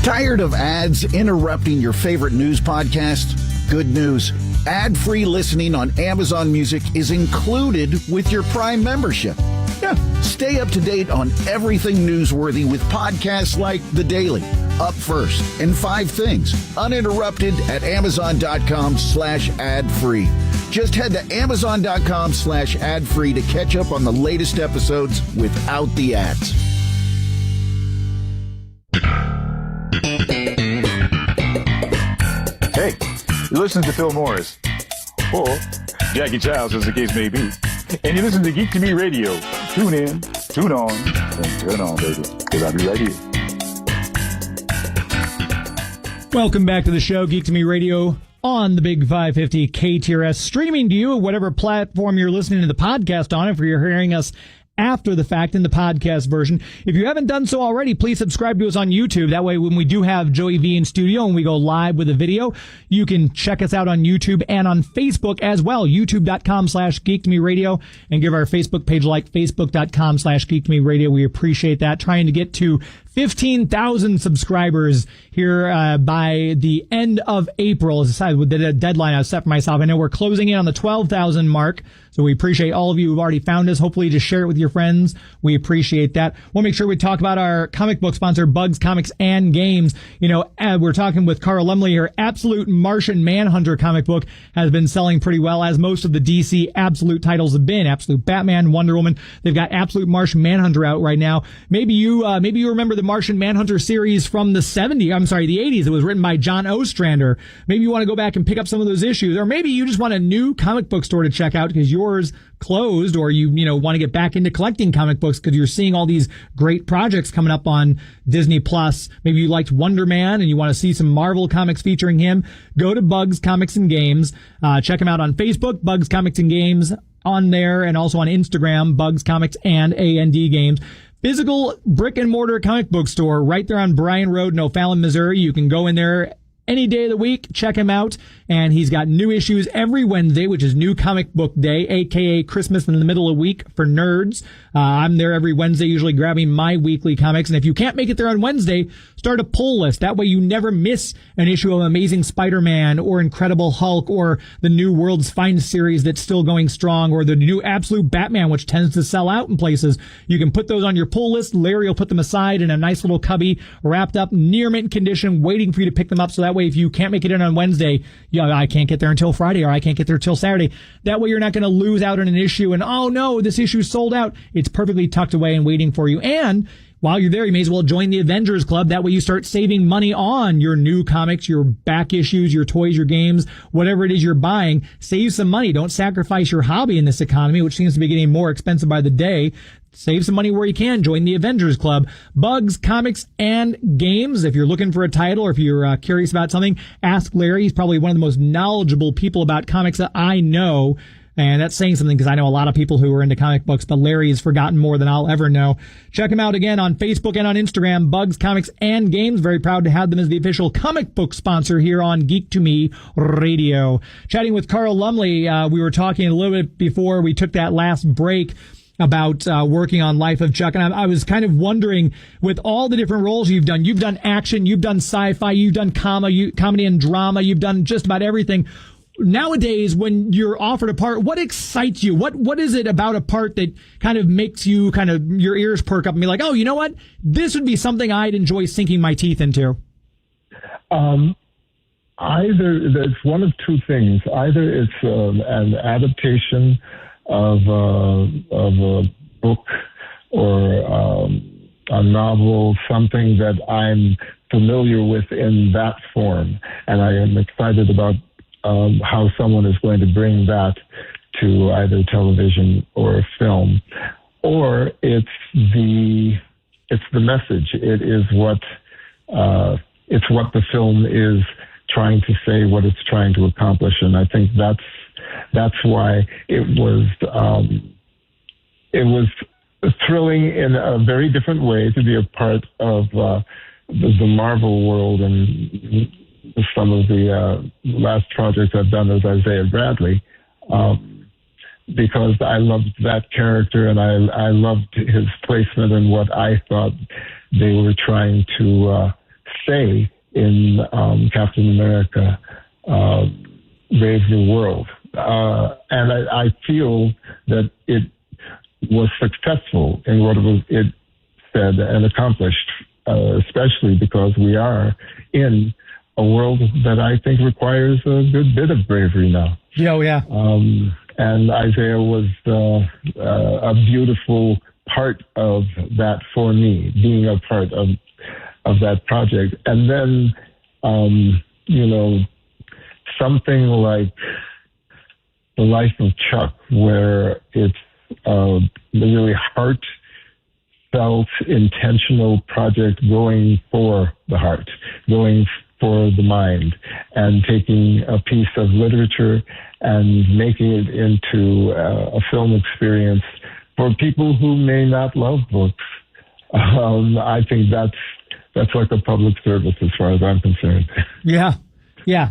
Tired of ads interrupting your favorite news podcast? Good news. Ad-free listening on Amazon Music is included with your Prime membership. Yeah, stay up to date on everything newsworthy with podcasts like The Daily, Up First, and 5 Things, uninterrupted at Amazon.com/ad-free. Just head to Amazon.com/ad-free to catch up on the latest episodes without the ads. Hey, you listen to Phil Morris, or Jackie Childs, as the case may be, and you listen to Geek to Me Radio. Tune in, tune on, and turn on, baby, because I'll be right here. Welcome back to the show, Geek to Me Radio on the Big 550 KTRS, streaming to you at whatever platform you're listening to the podcast on. If you're hearing us after the fact in the podcast version, if you haven't done so already, please subscribe to us on YouTube. That way, when we do have Joey V in studio and we go live with a video, you can check us out on YouTube and on Facebook as well. YouTube.com/GeekToMeRadio, and give our Facebook page a like, Facebook.com/GeekToMeRadio. We appreciate that. Trying to get to 15,000 subscribers here by the end of April is with the deadline I've set for myself. I know we're closing in on the 12,000 mark, so we appreciate all of you who've already found us. Hopefully just share it with your friends. We appreciate that. We'll make sure we talk about our comic book sponsor, Bugs Comics and Games. You know, we're talking with Carl Lumbly here. Absolute Martian Manhunter comic book has been selling pretty well, as most of the DC Absolute titles have been. Absolute Batman, Wonder Woman. They've got Absolute Martian Manhunter out right now. Maybe you remember the Martian Manhunter series from the 80s. It was written by John Ostrander. Maybe you want to go back and pick up some of those issues, or maybe you just want a new comic book store to check out because yours closed, or you want to get back into collecting comic books because you're seeing all these great projects coming up on Disney Plus. Maybe you liked Wonder Man and you want to see some Marvel comics featuring him. Go to Bugs Comics and Games. Check him out on Facebook, Bugs Comics and Games on there, and also on Instagram, Bugs Comics and A&D Games. Physical brick and mortar comic book store right there on Bryan Road in O'Fallon, Missouri. You can go in there any day of the week, check him out, and he's got new issues every Wednesday, which is New Comic Book Day, aka Christmas in the middle of the week for nerds. I'm there every Wednesday, usually grabbing my weekly comics, and if you can't make it there on Wednesday, start a pull list. That way you never miss an issue of Amazing Spider-Man or Incredible Hulk or the new World's Finest series that's still going strong, or the new Absolute Batman, which tends to sell out in places. You can put those on your pull list. Larry will put them aside in a nice little cubby, wrapped up, near mint condition, waiting for you to pick them up, so that way if you can't make it in on Wednesday, I can't get there until Friday, or I can't get there till Saturday. That way you're not going to lose out on an issue and, oh no, this issue's sold out. It's perfectly tucked away and waiting for you. And while you're there, you may as well join the Avengers Club. That way you start saving money on your new comics, your back issues, your toys, your games, whatever it is you're buying. Save some money. Don't sacrifice your hobby in this economy, which seems to be getting more expensive by the day. Save some money where you can. Join the Avengers Club. Bugs, Comics, and Games. If you're looking for a title, or if you're curious about something, ask Larry. He's probably one of the most knowledgeable people about comics that I know. And that's saying something because I know a lot of people who are into comic books, but Larry has forgotten more than I'll ever know. Check him out again on Facebook and on Instagram, Bugs, Comics, and Games. Very proud to have them as the official comic book sponsor here on Geek to Me Radio. Chatting with Carl Lumbly, we were talking a little bit before we took that last break about working on Life of Chuck. And I was kind of wondering, with all the different roles you've done action, you've done sci-fi, you've done comedy and drama, you've done just about everything. Nowadays, when you're offered a part, what excites you? What is it about a part that kind of makes you your ears perk up and be like, oh, you know what? This would be something I'd enjoy sinking my teeth into. Either it's one of two things. Either it's an adaptation of a book or a novel, something that I'm familiar with in that form, and I am excited about how someone is going to bring that to either television or film. Or it's the message. It is what the film is trying to say what it's trying to accomplish. And I think that's why it was thrilling in a very different way to be a part of the Marvel world. And some of the last projects I've done as Isaiah Bradley, because I loved that character and I loved his placement and what I thought they were trying to say in Captain America, Brave New World. And I feel that it was successful in what it said and accomplished, especially because we are in a world that I think requires a good bit of bravery now. Oh, yeah. And Isaiah was a beautiful part of that for me, being a part of that project. And then, something like The Life of Chuck, where it's a really heartfelt, intentional project going for the heart, going for the mind, and taking a piece of literature and making it into a film experience for people who may not love books. I think that's like a public service as far as I'm concerned. Yeah,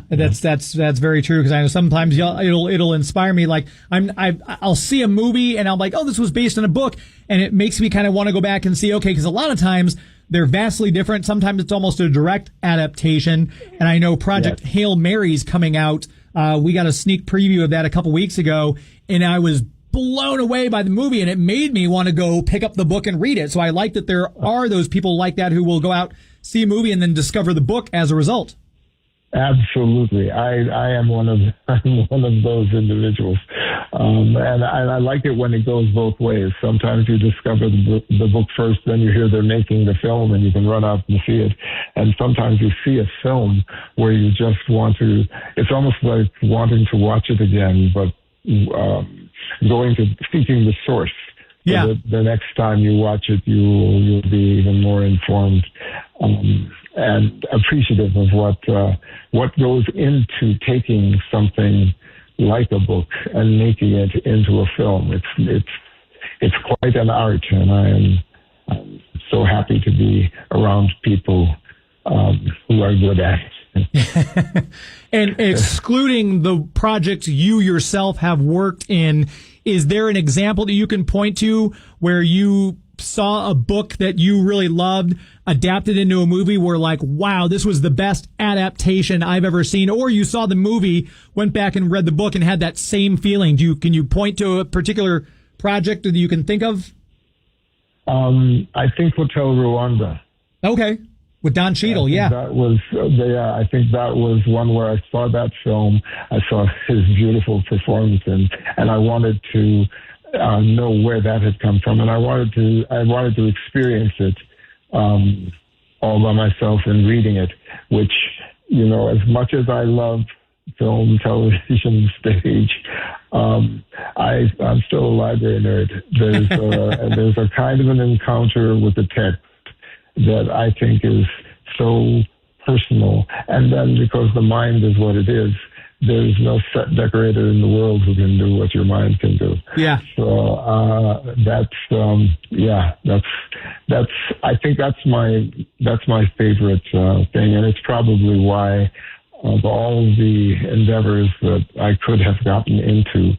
that's very true, because I know sometimes it'll inspire me. Like I'll see a movie and I'm like, oh, this was based on a book, and it makes me kind of want to go back and see, okay, because a lot of times they're vastly different. Sometimes it's almost a direct adaptation. And I know Project Hail Mary's coming out. We got a sneak preview of that a couple weeks ago, and I was blown away by the movie, and it made me want to go pick up the book and read it. So I like that there are those people like that who will go out, see a movie, and then discover the book as a result. Absolutely. I am one of those individuals. And I like it when it goes both ways. Sometimes you discover the book first, then you hear they're making the film and you can run out and see it. And sometimes you see a film where you just want to, it's almost like wanting to watch it again, but seeking the source. Yeah. So the next time you watch it, you'll be even more informed and appreciative of what goes into taking something like a book and making it into a film. It's quite an art, and I'm so happy to be around people who are good at it. And excluding the projects you yourself have worked in, is there an example that you can point to where you saw a book that you really loved adapted into a movie where, like, wow, this was the best adaptation I've ever seen? Or you saw the movie, went back and read the book and had that same feeling? Can you point to a particular project that you can think of? I think Hotel Rwanda. Okay. With Don Cheadle, I think that was one where I saw that film. I saw his beautiful performance, and I wanted to know where that had come from, and I wanted to experience it all by myself and reading it. Which, as much as I love film, television, stage, I'm still a library nerd. There's a kind of an encounter with the text that I think is so personal. And then because the mind is what it is, there's no set decorator in the world who can do what your mind can do. Yeah. So I think that's my favorite thing, and it's probably why of all the endeavors that I could have gotten into,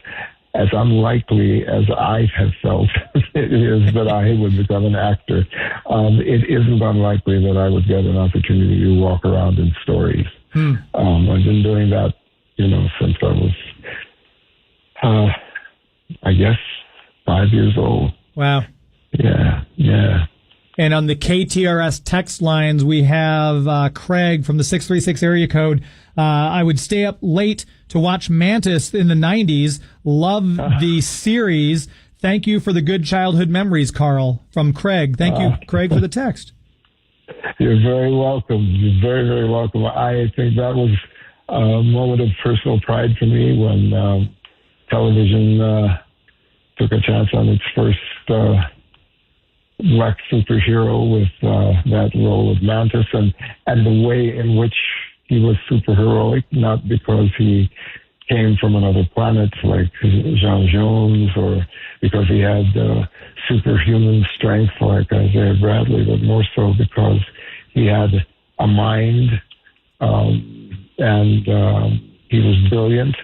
as unlikely as I have felt it is that I would become an actor, it isn't unlikely that I would get an opportunity to walk around in stories. I've been doing that, since I was, I guess, 5 years old. Wow. Yeah. And on the KTRS text lines, we have Craig from the 636 area code. I would stay up late to watch Mantis in the 90s. Love the series. Thank you for the good childhood memories, Carl. From Craig. Thank you, Craig, for the text. You're very welcome. You're very, very welcome. I think that was a moment of personal pride for me when television took a chance on its first black superhero with that role of Mantis, and the way in which he was super heroic, not because he came from another planet like Jean Jones or because he had superhuman strength like Isaiah Bradley, but more so because he had a mind and he was brilliant,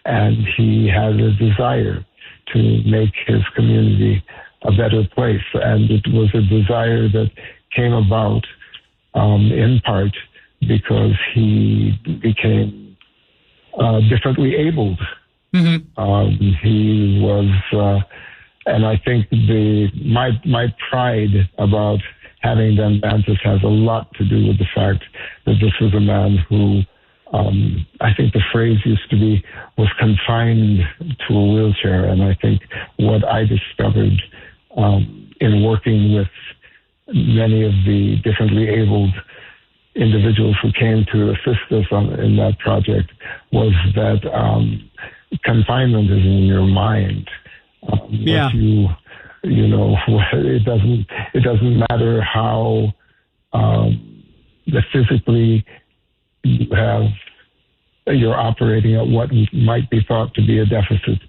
and he had a desire to make his community a better place. And it was a desire that came about in part because he became differently abled. He was, and I think my pride about having done Mantis has a lot to do with the fact that this was a man who, I think the phrase used to be, was confined to a wheelchair. And I think what I discovered in working with many of the differently abled individuals who came to assist us in that project was that confinement is in your mind. But you know, it doesn't matter how physically you're operating at what might be thought to be a deficit.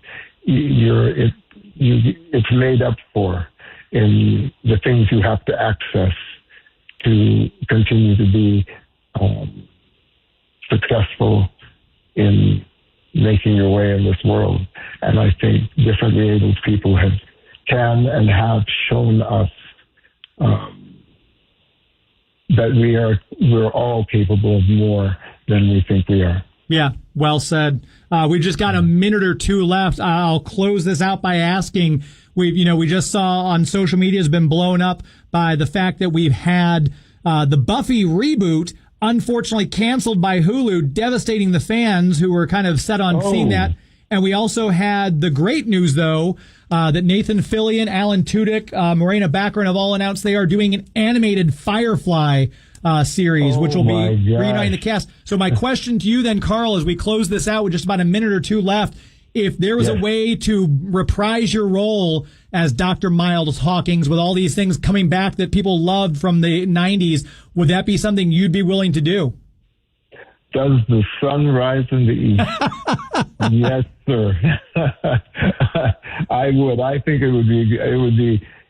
It's made up for in the things you have to access to continue to be successful in making your way in this world. And I think differently abled people can and have shown us that we're all capable of more than we think we are. Yeah, well said. We've just got a minute or two left. I'll close this out by asking, we just saw on social media has been blown up by the fact that we've had the Buffy reboot unfortunately canceled by Hulu, devastating the fans who were kind of set on seeing that. And we also had the great news, though, that Nathan Fillion, Alan Tudyk, Morena Baccarin have all announced they are doing an animated Firefly series, which will be reuniting the cast. So my question to you then, Carl, as we close this out with just about a minute or two left, if there was a way to reprise your role as Dr. Miles Hawkins with all these things coming back that people loved from the 90s, would that be something you'd be willing to do? Does the sun rise in the east? Yes, sir. I would. I think it would be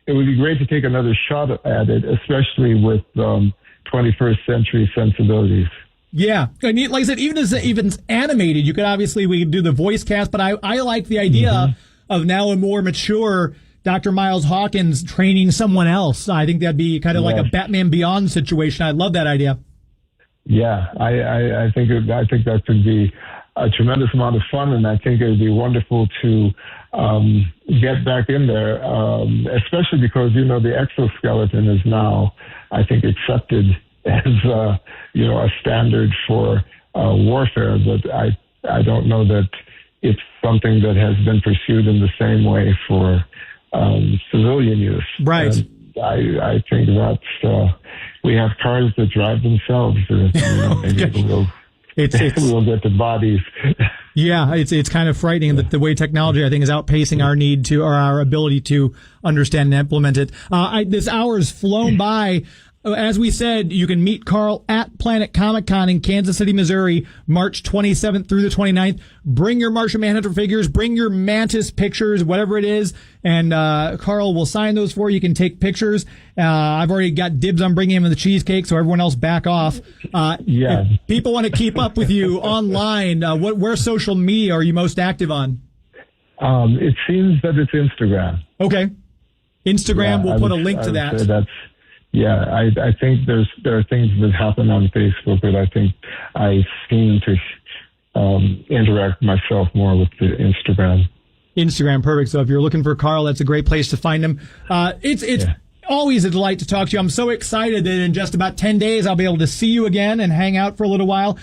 great to take another shot at it, especially with 21st century sensibilities. Yeah, and like I said, even it's animated, we could do the voice cast, but I like the idea of now a more mature Dr. Miles Hawkins training someone else. I think that'd be kind of like a Batman Beyond situation. I love that idea. Yeah, I think that could be a tremendous amount of fun, and I think it would be wonderful to get back in there, especially because the exoskeleton is now, I think, accepted as a standard for warfare, but I don't know that it's something that has been pursued in the same way for civilian use. Right. And I think that's we have cars that drive themselves. Maybe we'll get the bodies. Yeah, it's kind of frightening that the way technology, I think, is outpacing our need to, or our ability to understand and implement it. This hour has flown by. As we said, you can meet Carl at Planet Comicon in Kansas City, Missouri, March 27th through the 29th. Bring your Martian Manhunter figures, bring your Mantis pictures, whatever it is, and Carl will sign those for you. You can take pictures. I've already got dibs on bringing him the cheesecake, so everyone else back off. If people want to keep up with you online, where social media are you most active on? It seems that it's Instagram. Okay. Instagram, we'll put a link to that. I think there are things that happen on Facebook that I think I seem to interact myself more with the Instagram. Instagram, perfect. So if you're looking for Carl, that's a great place to find him. It's always a delight to talk to you. I'm so excited that in just about 10 days I'll be able to see you again and hang out for a little while.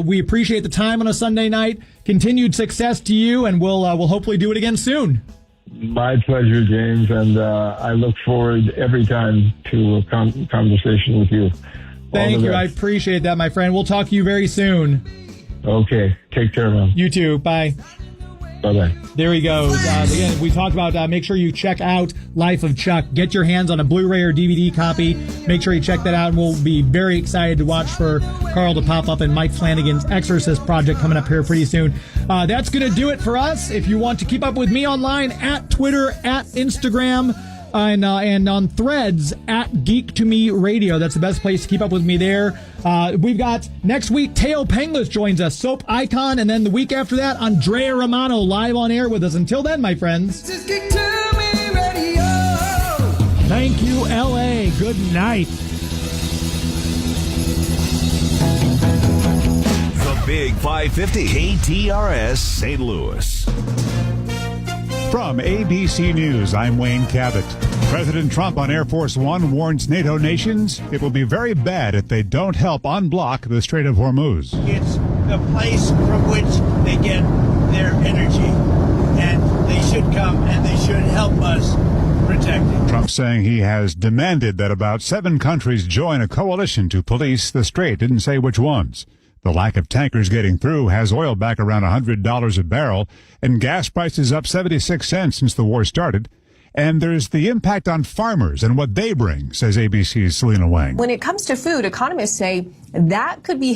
We appreciate the time on a Sunday night. Continued success to you, and we'll hopefully do it again soon. My pleasure, James, and I look forward every time to a conversation with you. Thank you. I appreciate that, my friend. We'll talk to you very soon. Okay. Take care, man. You too. Bye. Bye-bye. There he goes. Again, we talked about make sure you check out Life of Chuck. Get your hands on a Blu-ray or DVD copy. Make sure you check that out, and we'll be very excited to watch for Carl to pop up in Mike Flanagan's Exorcist project coming up here pretty soon. That's going to do it for us. If you want to keep up with me online, at Twitter, at Instagram, and on Threads, at Geek to Me Radio. That's the best place to keep up with me there. We've got next week, Teo Penglis joins us, soap icon, and then the week after that, Andrea Romano live on air with us. Until then, my friends. This is Geek to Me Radio. Thank you, LA. Good night. The Big 550 KTRS St. Louis. From ABC News, I'm Wayne Cabot. President Trump on Air Force One warns NATO nations it will be very bad if they don't help unblock the Strait of Hormuz. It's the place from which they get their energy, and they should come and they should help us protect it. Trump saying he has demanded that about 7 countries join a coalition to police the strait. Didn't say which ones. The lack of tankers getting through has oil back around $100 a barrel, and gas prices up 76 cents since the war started. And there's the impact on farmers and what they bring, says ABC's Selena Wang. When it comes to food, economists say that could be